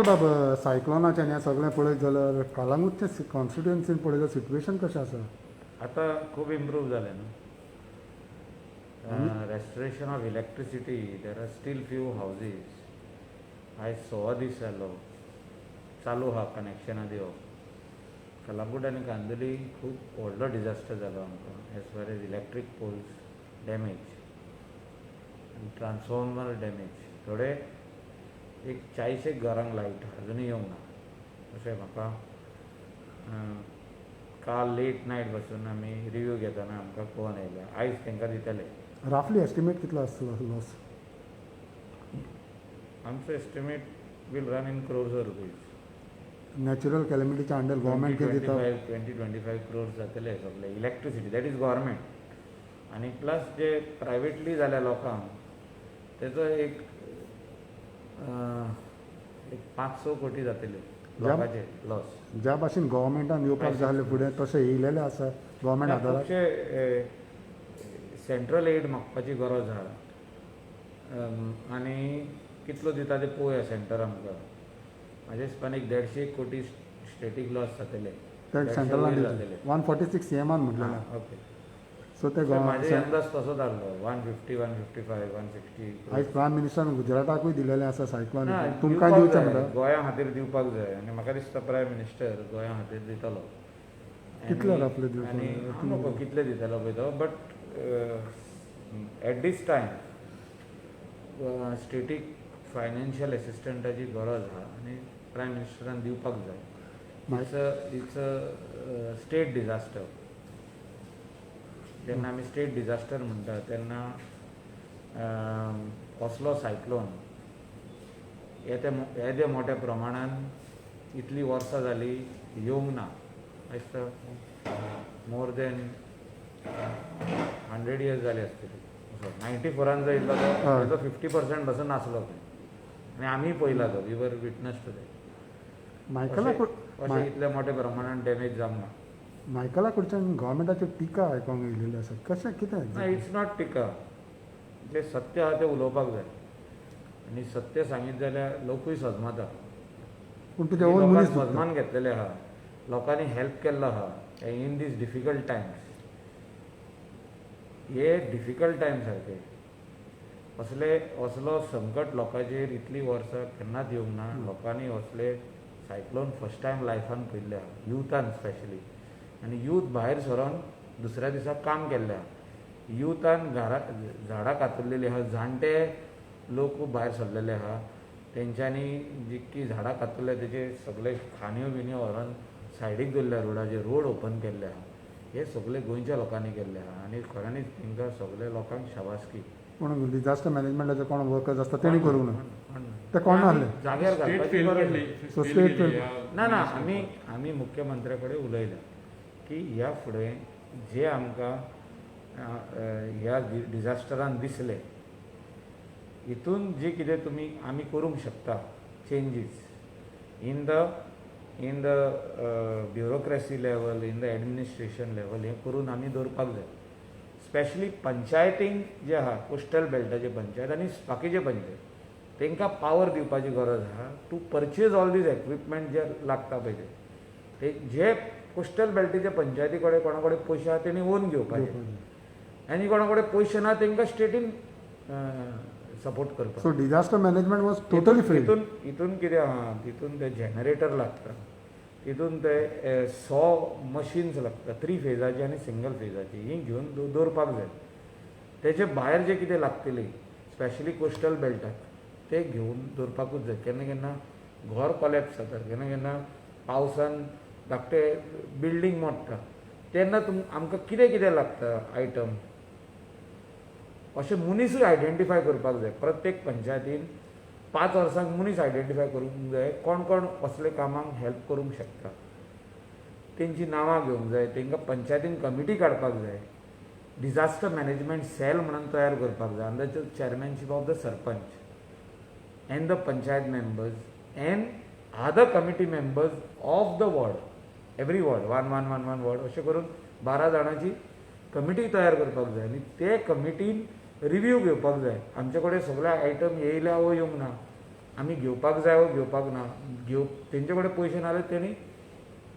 बाबा सायक्लोनाचें हें सगळें पळयत जाल्यार कालांगूटचे कॉन्स्टिट्युएन्सीन पळयल्यार सिट्युएशन कशें आसा? आता खूब इम्प्रूव जालें न्हू. Restoration of electricity, there are still few houses. आयज 6 दीस जालो चालू आहा कनेक्शनां दिवप. कलंगूट आनी कांदोली खूब व्हडलो डिजास्टर जालो आमकां as far as electric poles damage आनी ट्रान्सफॉर्मर डॅमेज. थोडे एक 40 घरांक लायट अजुनूय येवंक ना. अशें म्हाका काल लेट नायट बसून आमी रिव्यू घेतना आमकां कळोवन येयलें. आयज तांकां दितले. राफली एस्टिमेट कितलो आसतलो लॉस? आमचो estimate will run in crores of rupees. Natural कॅलेमिटीच्या अंडर गव्हर्मेंट कितें दिता? 20-25 क्रोर्स जातले सगळे इलेक्ट्रिसिटी, दॅट इज गव्हर्मेंट. आनी प्लस जे प्रायवेटली जाल्या लोकांक तेजो एक 500 कोटी जातले लोकांचे लॉस. ज्या भाशेन गव्हर्मेंटान येवपाक जाय आसलें फुडें तशें येयलेलें आसा गव्हर्मेंट आदाराक? खुबशे सेंट्रल एड मागपाची गरज आहा. आनी कितलो दिता ते पळोवया सेंटर आमकां. म्हाज्या हिसपान एक 150 कोटी स्टेटीक लॉस जातले. ते सेंट्रलान दितले 146 सीएमान म्हटलें. ओके. सो ते म्हाजे अंदाज तसो धाडलो 150, 155, 160. आयज प्रायम मिनिस्टरान गुजराताकूय दिलेलें आसा सायक्लोन. तुमकां दिवचें म्हणटा गोंया खातीर दिवपाक जाय आनी म्हाका दिसता प्रायम मिनिस्टर गोंया खातीर दितलो. कितले राफले आनी नको कितले दितलो पळय तो. But at this time static financial एसिस्टंटाची गरज आहा आनी प्रायम मिनिस्टरान दिवपाक जाय. It's a state disaster. जेन्ना आमी स्टेट डिजास्टर म्हणटा तेन्ना असलो सायक्लोन येदे मोठ्या प्रमाणान इतली वर्सां जालीं येवंक ना. दिसता मोर देन 100 इयर्स जाली आसतली. 94 जर येयल्लो तो 50% पासून नासलो आनी आमी पळयला तो. We were witness to that. अशें इतल्या मोठ्या प्रमाणान डॅमेज जावंक ना. मायकला कडच्यान गव्हर्मेंटाची टिका आयकोंक येयलेली आसा. कशें कितें? ना, इट्स नॉट टिका. जें सत्य आहा तें उलोवपाक जाय आनी सत्य सांगीत जाल्यार लोकूय सजमता. पूण तुजे ओन मनीस सजमान घेतलेले आहा. लोकांनी हेल्प केल्लो आहा इन दीस डिफिकल्ट टायम्स. हे डिफिकल्ट टायम्स सारके असलो संकट लोकांचेर इतली वर्सां केन्नाच येवंक ना. लोकांनी असले सायक्लोन फर्स्ट टायम लायफान पयल्ले आहा, युथान स्पेशली. आनी यूथ भायर सरोन दुसऱ्या दिसा काम केल्लें आहा. युथान झाडां कातरलेलीं आहा. जाणटे लोक खूब भायर सरलेले आहा. तेंच्यांनी जितकी झाडां कातरल्या तेजे सगळे खांद्यो बिन्यो व्हरोन सायडीक दवरल्या रोडाचेर. रोड ओपन केल्ले आहा. हे सगळे गोंयच्या लोकांनी केल्ले आहा आनी खऱ्यांनीच तांकां सगळ्या लोकांक शाबासकी. पूण डिजास्टर मॅनेजमेंटाचे कोण वर्कर्स आसता तेणी करूंक ना. ते कोण नासले जाग्यार घालपाची गरज सो स्टेट ना. आमी मुख्यमंत्र्या कडेन उलयल्या की ह्या फुडें जे आमकां ह्या डिजास्टरान दिसले हितून जे कितें तुमी आमी करूंक शकता changes in the bureaucracy level, in the administration level, हें करून आमी दवरपाक जाय. स्पेशली पंचायतींक जे आहा कोस्टल बेल्टाचे पंचायत आनी बाकीचे पंचायत तांकां पावर दिवपाची गरज आहा to purchase all these equipment जे लागता पळय ते जे कोस्टल बेल्टीचे पंचायती कडेन कोणा कडेन पयशे आहा तेणी ओन घेवपाचे आनी कोणा कडेन पयशे ना तांकां स्टेटीन सपोर्ट करपाक. So disaster management was totally fail. हितून कितें आहा, तितून ते जनरेटर लागता, तितून ते 100 मशीन्स लागता 3 फेजाची आनी सिंगल फेजाची. ही घेवन दवरपाक जाय. तेचे भायर जे कितें लागतली स्पेशली कोस्टल बेल्टाक ते घेवन दवरपाकूच जाय. केन्ना केन्ना घर कॉलेप्स जाता, केन्ना केन्ना पावसान धाकटे बिल्डींग मोडटा तेन्ना आमकां कितें कितें लागता आयटम अशें मनीसूय आयडेंटिफाय करपाक जाय. प्रत्येक पंचायतीन 5 वर्सांक मनीस आयडेंटिफाय करूंक जाय कोण कोण असले कामांक हेल्प करूंक शकता. तेंची नांवां घेवंक जाय. तांकां पंचायतीन कमिटी काडपाक जाय. डिजास्टर मॅनेजमेंट सेल म्हणून तयार करपाक जाय under the chairmanship of the sarpanch and the panchayat members and other committee members of the ward. Every ward 1 ward अशें करून 12 जाणांची कमिटी तयार करपाक जाय. आनी ते कमिटीन रिव्यू घेवपाक जाय. आमचे कडेन सगळे आयटम येयल्या वो येवंक ना. आमी घेवपाक जाय वो घेवपाक ना तेंचे कडेन पयशे ना जाल्यार तेणी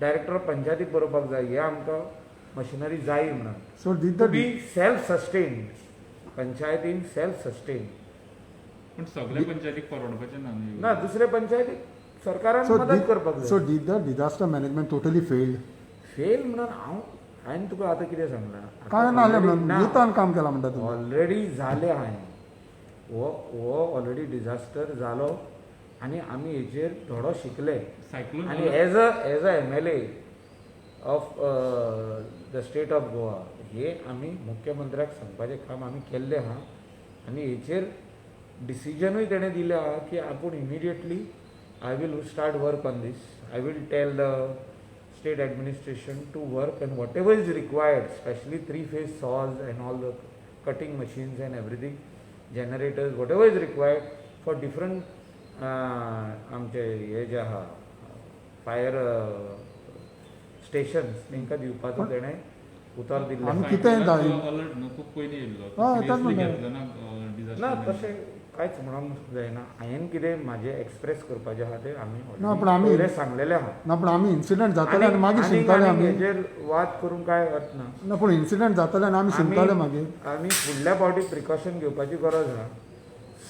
डायरेक्टर ऑफ पंचायतीक बरोवपाक जाय हे आमकां मशिनरी जाय म्हणून so did to the be self sustain पंचायतीन सेल्फ सस्टेन पण सगळ्या पंचायतीक परवडपाचें ना न्ही. ना दुसरे पंचायतीक सरकारान मदत करपाक सो जाय did the disaster management totally failed fail म्हणून हांवें तुका आतां कितें सांगलां काय नासलें म्हणून नितान काम केलां म्हणटा तूं ऑलरेडी जालें हांवें हो ऑलरेडी डिझास्टर जालो आनी आमी हेचेर थोडो शिकले सायक्लोन आनी as a MLA of the state of Goa हे आमी मुख्यमंत्र्याक सांगपाचें काम आमी केल्लें आहा आनी हेचेर डिसिजनूय तेणें दिलें आहा की आपूण immediately I will start work on this I will tell the state administration to work and whatever is required, especially three-phase saws and all the cutting machines and everything, generators, whatever is required for different आमचे हे जे आहा fire stations तांकां दिवपाचो तेणें उतर दिल्लें आमी आसा. कितें जाय अलर्ट न्हू खूब पयलीं येयल्लो हय, येतात Seriously म्हणटा. घेतलो ना ना डिझास्टर तशें कांयच म्हणूंक जायना हांवें कितें म्हाजें एक्सप्रेस करपाचें आहा तें आमी ना, पण आमी- पयलें सांगलेलें आहा ना पूण आमी इन्सिडंट जातले आनी मागीर आनी शिंकताले आमी हेचेर वाद करून काय अर्थ ना ना पूण इन्सिडंट जातले आनी आमी शिंकताले मागीर आमी फुडल्या फावटी प्रिकॉशन घेवपाची गरज आहा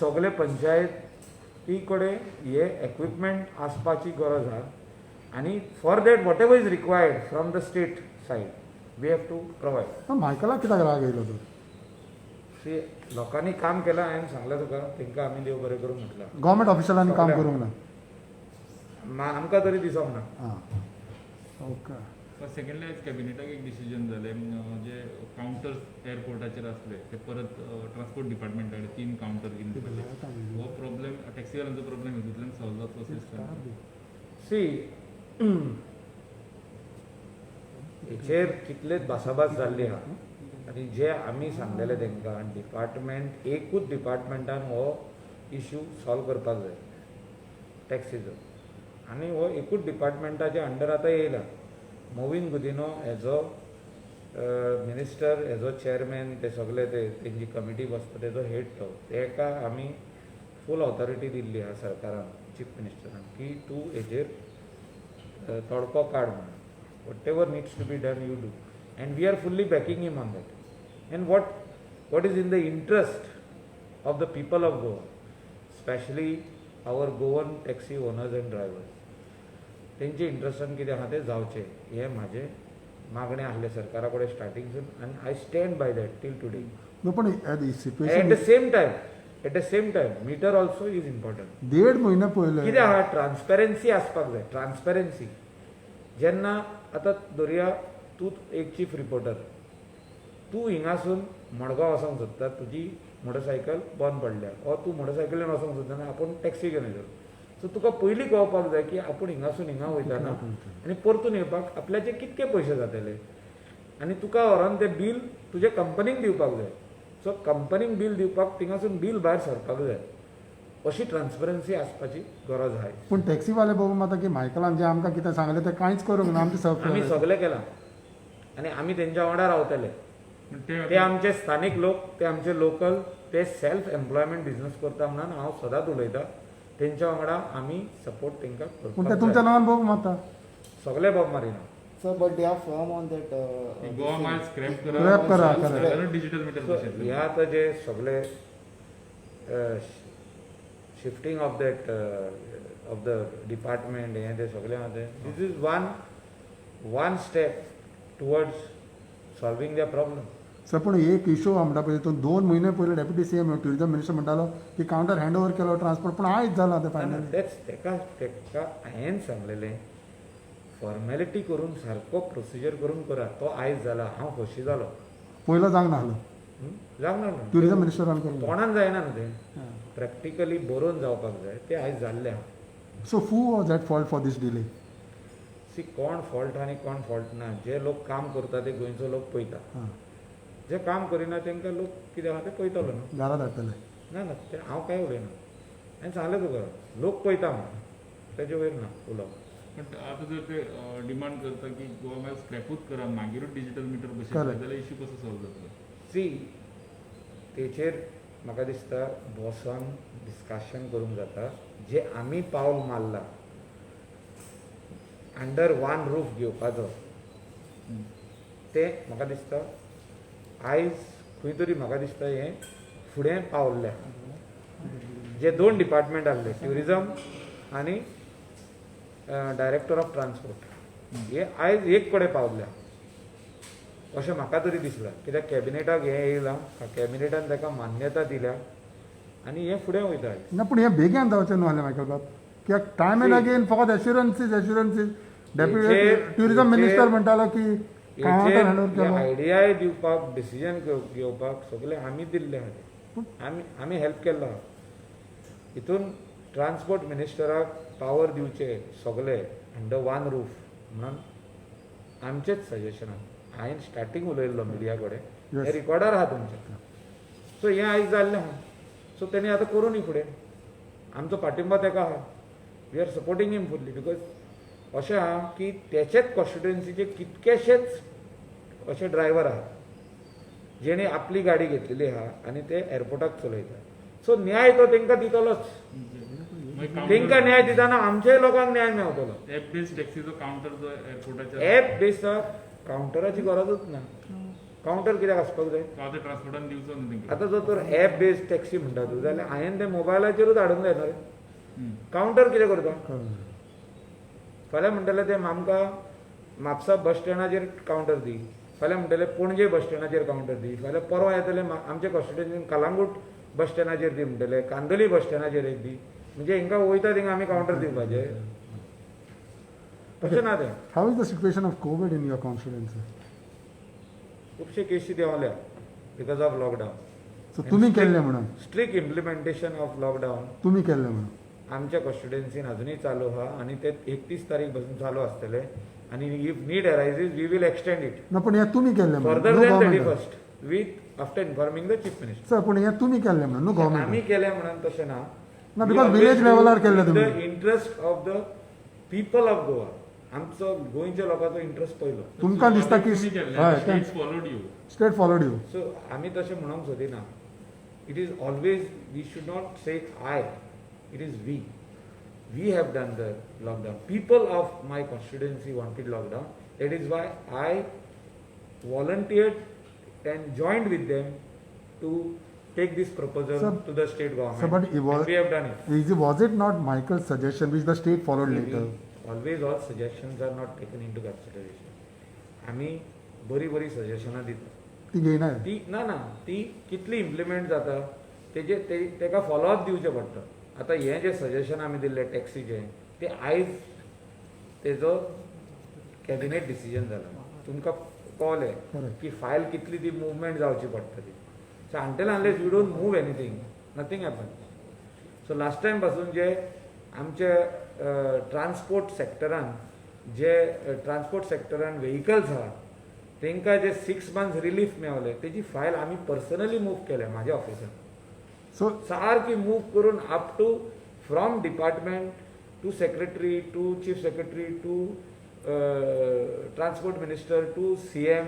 सगळे पंचायती कडेन हे इक्विपमेंट आसपाची गरज आहा आनी for that whatever is required from the state side we have to provide मायकलाक कित्याक राग येयलो तर सी लोकांनी काम केलां हांवें सांगलें तुका तेंकां आमी देव बरें करूं म्हटलां गव्हर्मेंट ऑफिशलांनी काम करूंक ना आमकां तरी दिसोंक ना आं ओके सेकंडली आयज कॅबिनेटाक एक डिसिजन जालें जे कावंटर्स एअरपोर्टाचेर आसले ते परत ट्रान्सपोर्ट डिपार्टमेंटाकडे 3 कावंटर घेवन दिवपाचे हो प्रॉब्लेम टॅक्सीवाल्यांचो प्रॉब्लेम हितूंतल्यान सॉल्व जातलो सिस्टम सी हेचेर कितलेच भासाभास जाल्ली आहा आनी जे आमी सांगलेले तांकां डिपार्टमेंट एकूच डिपार्टमेंटान हो इश्यू सॉल्व करपाक जाय टॅक्सीचो आनी हो एकूच डिपार्टमेंटाच्या अंडर आतां येयला Mauvin Godinho as a minister as a chairman ते सगळे तेंची कमिटी बसता तेजो हेड तो तेका आमी फूल ऑथॉरिटी दिल्ली आहा सरकारान चीफ मिनिस्टरान की तूं हेचेर तोडको काड म्हणून whatever needs to be done you do and we are fully backing him on that and what is in the interest of the people of Goa especially our Goan taxi owners and drivers तेंचे इंट्रस्टान कितें आहा तें जावचें हे म्हाजें मागणें आहलें सरकारा कडेन स्टार्टिंगसून आनी I stand by that till today no पण at situation the same time meter also is important 1.5 म्हयने पयले कितें आहा ट्रान्सपेरन्सी आसपाक जाय ट्रान्सपेरन्सी जेन्ना आतां दर्या तूं एक चीफ रिपोर्टर तूं हिंगासून मडगांव वचोंक सोदता तुजी मोटरसायकल बंद पडल्या वा तूं मोटरसायकलीन वचोंक सोदता आनी आपूण टॅक्सी घेवन येयलो सो तुका पयलीं कळपाक जाय की आपूण हिंगासून हिंगा वयताना आनी परतून येवपाक आपल्याचे कितके पयशे जातले आनी तुका व्हरोन तें बील तुज्या कंपनीक दिवपाक जाय सो कंपनीक बील दिवपाक थिंगासून बील भायर सरपाक जाय अशी ट्रान्सपरन्सी आसपाची गरज आहा पूण टॅक्सीवाले बघून आता की मायकलान जे आमकां कितें सांगलें तें कांयच करूंक ना आमचे आमी सगळें केलां आनी आमी तेंच्या वांगडा रावतले ते आमचे स्थानीक लोक ते आमचे लोकल ते सेल्फ एम्प्लॉयमेंट बिझनस करता म्हणून हांव सदांच उलयतां तेंच्या वांगडा आमी सपोर्ट तेंकां पूण ते करपाक तुमच्या जाय. नांवान बघूंक माता सगळे बोब Marina Sir, but they are firm on that. Goa mile scrap Scrap करा, करा. डिजिटल मीटर बसयतले ह्या आतां जे सगळे shifting of that of the department हें ते सगळें आहा तें this is one step towards solving the problem sir पूण एक इशू आहा म्हणटा पळय तितून 2 म्हयने पयले डेप्युटी सीएम ट्युरिझम मिनिस्टर म्हणटालो की कावंटर हँड ओवर केलो ट्रान्सपोर्ट पूण आयज जाला ते फायनली तेच तेका हांवें सांगलेलें फॉर्मेलिटी करून सारको प्रोसिजर करून करा तो आयज जाला हांव खोशी जालो पयलो जावंक नाहलो जावंक ना ट्युरिझम मिनिस्टरान करूंक कोणान जायना न्हू तें प्रॅक्टिकली बरोवन जावपाक जाय तें आयज जाल्लें आहा so who was at fault for this delay see कोण फॉल्ट आनी कोण फॉल्ट ना जे लोक काम करता ते गोंयचो लोक पळयता जे काम करिना तांकां लोक कितें आहा तें पळयतलो न्हू घरा धाडटले ना ना तें हांव कांय उलयना हांवें सांगलें तुका लोक पळयता म्हणून तेजे वयर ना उलोवप पण आता जर ते डिमांड करता की गोवा मायल स्क्रॅपूच करा मागीरूच डिजिटल मीटर बसयतले Correct. जाल्यार इश्यू कसो सॉल्व जातलो सी तेचेर म्हाका दिसता बॉसान डिस्कशन करूंक जाता जे आमी पावल मारला अंडर वन रूफ घेवपाचो ते म्हाका दिसता आयज खंय तरी म्हाका दिसता हें फुडें पावल्लें. जे दोन डिपार्टमेंट आसले ट्युरिजम आनी डायरेक्टर ऑफ ट्रान्सपोर्ट हे आयज एक कडेन पावल्या अशें म्हाका तरी दिसलां. कित्याक कॅबिनेटाक हें येयलां, कॅबिनेटान ताका मान्यता दिल्या आनी हें फुडें वयता. ना पूण हें बेगीन जावचें न्हू जालें मायकल बाब, कित्याक टायम एंड अगेन फकत एश्युरन्सीस डेप्युटी ट्युरिजम मिनिस्टर म्हणटालो की कावंटर हँडओवर केलो. आयडियाय दिवपाक डिसिजन घेवपाक सगळें आमी दिल्लें आहा. आमी हेल्प केल्लो आहा. हितून ट्रान्सपोर्ट मिनिस्टराक पावर दिवचे सगळे अंडर वन रूफ म्हणून आमचेच सजेशन आहा. हांवें स्टार्टींग उलयल्लो मिडिया कडेन, हे रिकॉर्डार आहा तुमचे. सो हें आयज जाल्लें आहा. सो तेणी आतां करूनी फुडें. आमचो पाठिंबा ताका आहा. We are supporting him fully. Because अशें आहा की तेचेच कॉन्स्टिट्युएन्सीचे कितकेशेच अशे ड्रायव्हर आहा जेणे आपली गाडी घेतलेली आहा आनी ते एअरपोर्टाक चलयता. सो न्याय तो तांकां दितलोच. तांकां न्याय दितना आमच्याय लोकांक न्याय मेळटलो. ऍप बेस्ड टॅक्सीचो काउंटर जो एअरपोर्टाचेर एप बेसार काउंटराची गरजूच ना. काउंटर कित्याक आसपाक जाय? आतां ट्रान्सपोर्टान दिवचो न्हू तेंकां. आतां जर तर एप बेस्ड टॅक्सी म्हणटा तूं जाल्यार हांवें ते मोबायलाचेरूच हाडूंक जाय न्हू रे. काउंटर कितें करता? फाल्यां म्हणटले ते आमकां म्हापसा बस स्टँडाचेर काउंटर दी, फाल्यां म्हणटले पणजे बस स्टँडाचेर काउंटर दी, फाल्यां परवा येतले आमच्या कॉन्स्टिट्युएन्सीन कलांगूट बस स्टँडाचेर दी म्हणटले, कांदोली बस स्टँडाचेर एक दी. म्हणजे हांकां वयता थिंगा आमी काउंटर दिवपाचे? तशें ना तें. How is the situation of COVID in your constituency? खुबशे केसी देंवल्या बिकॉज ऑफ लॉकडावन. सो तुमी केल्लें म्हणून? स्ट्रिक्ट इम्प्लिमेंटेशन ऑफ लॉकडावन तुमी केल्लें म्हणून? आमच्या कॉन्स्टिट्युएन्सीन अजूनही चालू आहा आनी ते 31 तारीख पासून चालू आसतले. आनी if need arises we will extend it ना पूण हें तुमी केल्लें म्हणून फर्दर न्हू than government? 31st with after informing the chief minister. Sir पूण हें तुमी केल्लें म्हणून न्हू आमी गव्हर्मेंट? केलें म्हणून तशें ना. ना बिकॉज विलेज लेवलार केल्लें द तुमी. Interest of the people of Goa. आमचो गोंयच्या लोकांचो इंट्रस्ट पयलो. तुमकां दिसता की हय states followed you. State followed you. So आमी तशें म्हणूंक सोदिना. It is always we should not say I, it is we. We have done the lockdown. People of my constituency wanted lockdown. That is why I volunteered and joined with them to take this proposal Sir, to the state government. sir, but it was- And we have done it. Was it not Michael's suggestion which the state followed later? Always all suggestions are not taken into consideration. आमी बरी बरी सजेशनां दिता. ती घेयना. ती ना ती कितली इम्प्लिमेंट जाता तेका फॉलोअप दिवचें पडटा. आतां हें जें सजेशन आमी दिल्लें टॅक्सीचें तें आयज तेजो कॅबिनेट डिसिजन जालां. तुमकां कळ्ळें Correct. की फायल कितली ती मुवमेंट जावची पडटा ती. So until unless you don't move anything nothing happen. So last time पासून जे आमचे ट्रान्सपोर्ट सेक्टरान व्हेहिकल्स आहा तांकां जे 6 months रिलीफ मेळ्ळें तेजी फायल आमी पर्सनली मूव केल्या म्हाज्या ऑफिसान. सो सारकी मूव करून up to from department to secretary to chief secretary to transport minister to CM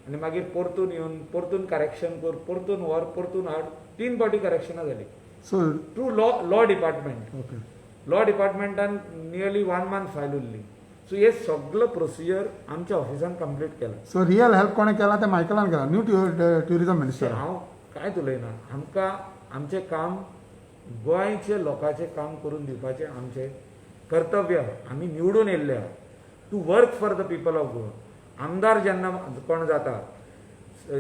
आनी मागीर परतून येवन परतून करेक्शन कर, परतून व्हर, परतून हाड. 3 फावटी करेक्शनां जाली. So to law department. Okay. Law डिपार्टमेंटान नियरली 1 month फायल उरली. सो हे सगळं प्रोसिजर आमच्या ऑफिसान कंप्लीट केला. सो रियल हेल्प कोणें केला तें मायकलान केला, न्यू ट्युरिजम मिनिस्टर. हांव कांयच उलयना. आमकां आमचें काम गोंयचे लोकांचें काम करून दिवपाचें आमचें कर्तव्य आहा. आमी निवडून येयल्ले आहा to work for the people of Goa. आमदार जेन्ना कोण जाता,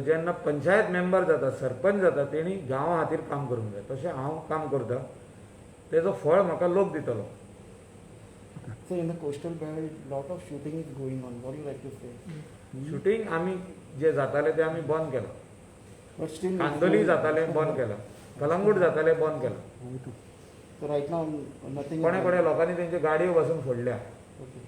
जेन्ना पंचायत मेंबर जाता, सरपंच जाता, तेणी गांवा खातीर काम करूंक जाय. तशें हांव काम करतां. तेजो फळ म्हाका लोक दितलो. So in the coastal belt, lot of shooting is going on. What do you like to say? Shooting आमी जे जाताले ते आमी बंद केलां. But still, कांदोली जाताले बंद केलां, कलंगूट जाताले बंद केलां. So right now, nothing. कोणे कोणे लोकांनी तेंच्यो गाडयो बसून फोडल्या. Okay.